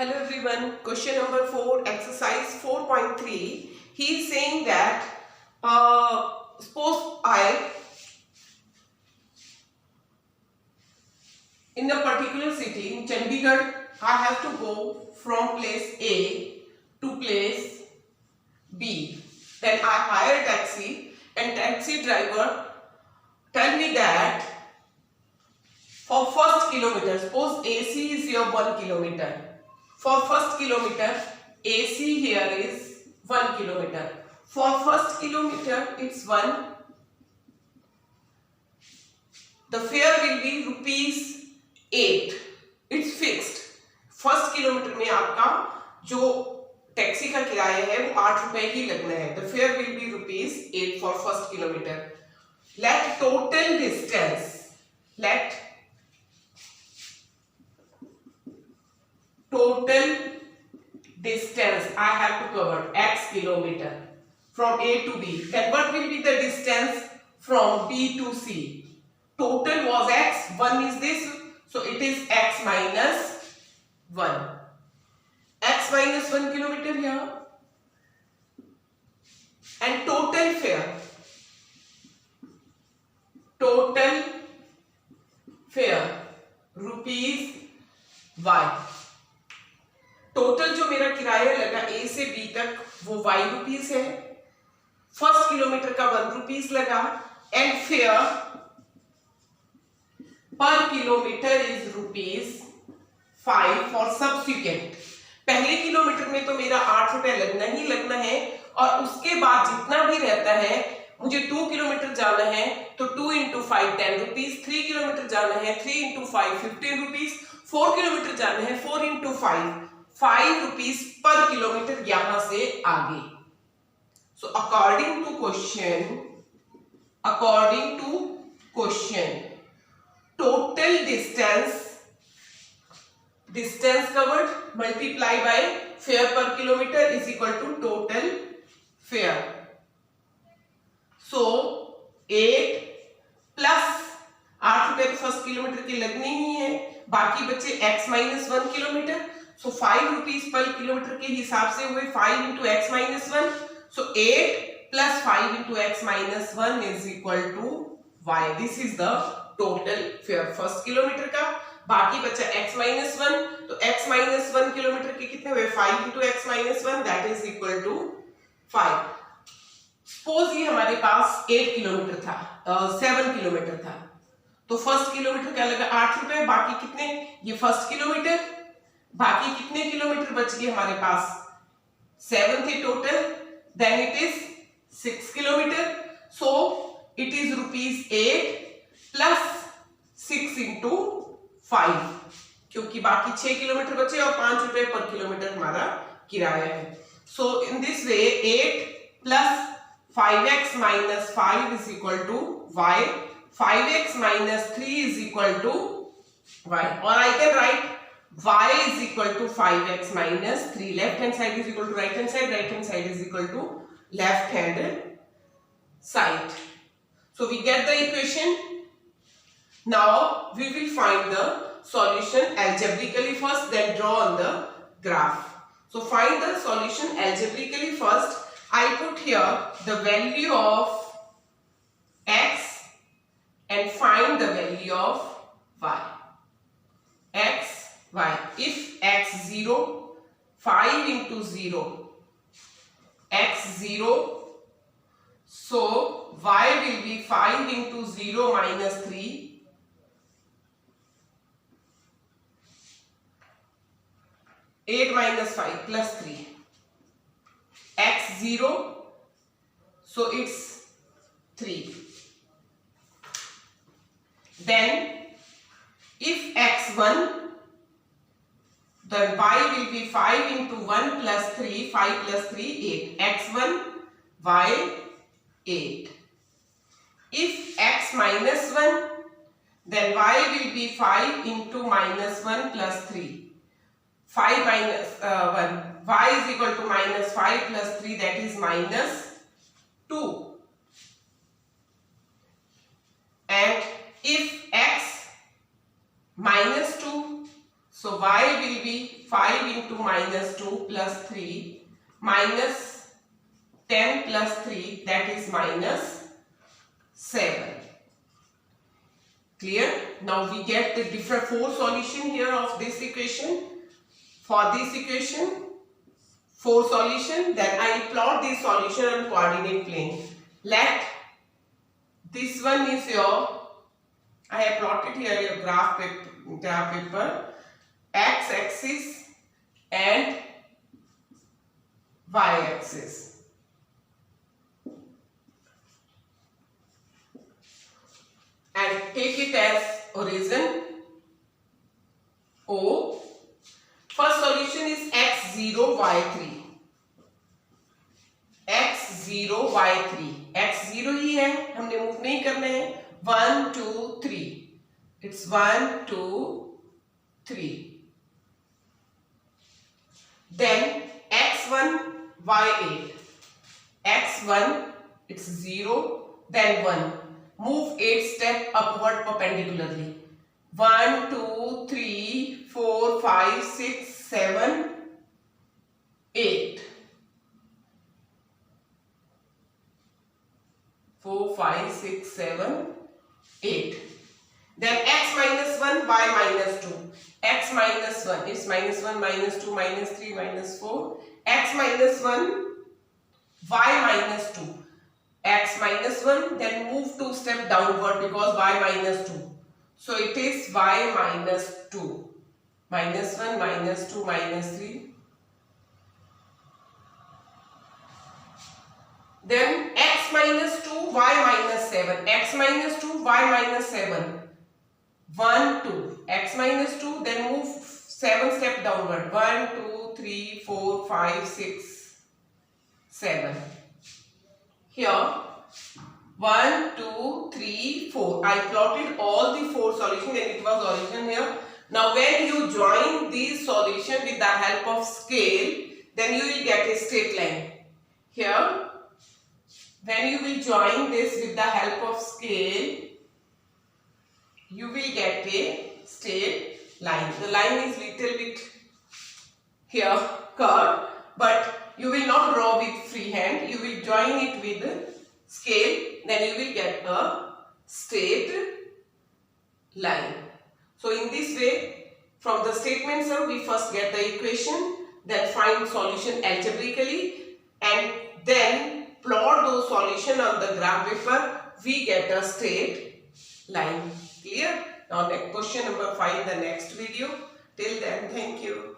Hello everyone, question number 4, exercise 4.3. He is saying that suppose I, in a particular city, in Chandigarh, I have to go from place A to place B. Then I hire a taxi and taxi driver tell me that for first kilometer, suppose AC is your 1 kilometer. For first kilometer, AC here is 1 kilometer. For first kilometer, it's 1. The fare will be ₹8. It's fixed. First kilometre में आपका जो taxi का किराया है वो 8 रुपए ही लगना है. The fare will be ₹8 for first kilometer. Let total distance. Let total distance I have to cover x kilometer from A to B. Then what will be the distance from B to C? Total was x, 1 is this, so it is x minus 1. X minus 1 kilometer here. And total fare. Total fare rupees y. Total जो मेरा किराया लगा ए से B तक वो y rupees है. First kilometre का 1 rupees लगा and fair per kilometre is ₹5 for subsequent. पहले किलोमीटर में तो मेरा 8 रुपए लगना ही लगना है और उसके बाद जितना भी रहता है, मुझे 2 किलोमीटर जाना है तो 2 × 5 10 रुपीस, 3 किलोमीटर जाना है 3 × 5 15 रुपीस, 4 किलोमीटर जाना है 4 × 5 रुपीस पर किलोमीटर यहां से आगे. So according to question total distance covered multiply by fare per kilometre is equal to total fare. So 8 plus 8 रुपए तो फर्स्ट किलोमीटर की लगनी ही है, बाकी बचे x minus 1 kilometre. So 5 rupees per kilometer के हिसाब से हुए 5 into x minus 1. So 8 plus 5 into x minus 1 is equal to y. This is the total fare first kilometer का. बाकी बचा x minus 1. तो x minus 1 किलोमीटर के कितने हुए 5 into x minus 1 that is equal to 5. Suppose ये हमारे पास 8 kilometre था, 7 किलोमीटर था. तो फर्स्ट किलोमीटर क्या लगा 8 रुपए, बाकी कितने, ये फर्स्ट किलोमीटर, बाकी कितने किलोमीटर बच गए हमारे पास 7 थे total. Then it is 6 kilometre. So it is ₹8 plus 6 into 5, क्योंकि बाकी 6 किलोमीटर बचे और 5 रुपए पर किलोमीटर हमारा किराया है. So in this way 8 plus 5x minus 5 is equal to y. 5x minus 3 is equal to y. Or I can write y is equal to 5x minus 3. Left hand side is equal to right hand side. Right hand side is equal to left hand side. So we get the equation. Now we will find the solution algebraically first, then draw on the graph. So find the solution algebraically first. I put here the value of x and find the value of y. X, y. If x 0, 5 into 0, x 0, so y will be 5 into 0 minus 3, eight minus 5 plus 3, x 0, so it's 3. Then if x 1, then y will be 5 into 1 plus 3, 5 plus 3, 8. x1, y 8. If x minus 1, then y will be 5 into minus 1 plus 3. 5 minus 1. y is equal to minus 5 plus 3, that is minus 2. And if x minus 2, So y will be 5 into minus 2 plus 3 minus 10 plus 3, that is minus 7. Clear? Now we get the different 4 solution here of this equation. For this equation, 4 solution, then I plot this solution on coordinate plane. Let this one is your, I have plotted here your graph paper, x axis and y axis. And take it as origin O. First solution is x0 y3. x0 y3, x0 ही है, हमने move नहीं करना है. 1 2 3, it's 1 2 3. Then x1 y8, x1 it's 0, then 1. Move 8 step upward perpendicularly. 1 2 3 4 5 6 7 8. 4 5 6 7 8. Then x minus 1 y minus 2. X minus 1 is minus 1 minus 2 minus 3 minus 4. X minus 1 y minus 2. X minus 1, then move 2 step downward because y minus 2. So it is y minus 2. Minus 1 minus 2 minus 3. Then x minus 2 y minus 7. X minus 2 y minus 7. 1 2. X minus 2, then move 7 step downward. 1 2 3 4 5 6 7. Here 1 2 3 4. I plotted all the 4 solutions and it was origin here. Now when you join these solutions with the help of scale, then you will get a straight line. Here when you will join this with the help of scale, you will get a straight line. The line is little bit here curved, but you will not draw with free hand. You will join it with scale, then you will get a straight line. So in this way, from the statement sum, we first get the equation, then find solution algebraically, and then plot those solution on the graph paper. We get a straight line. Clear? Now next question number 5 in the next video. Till then, thank you.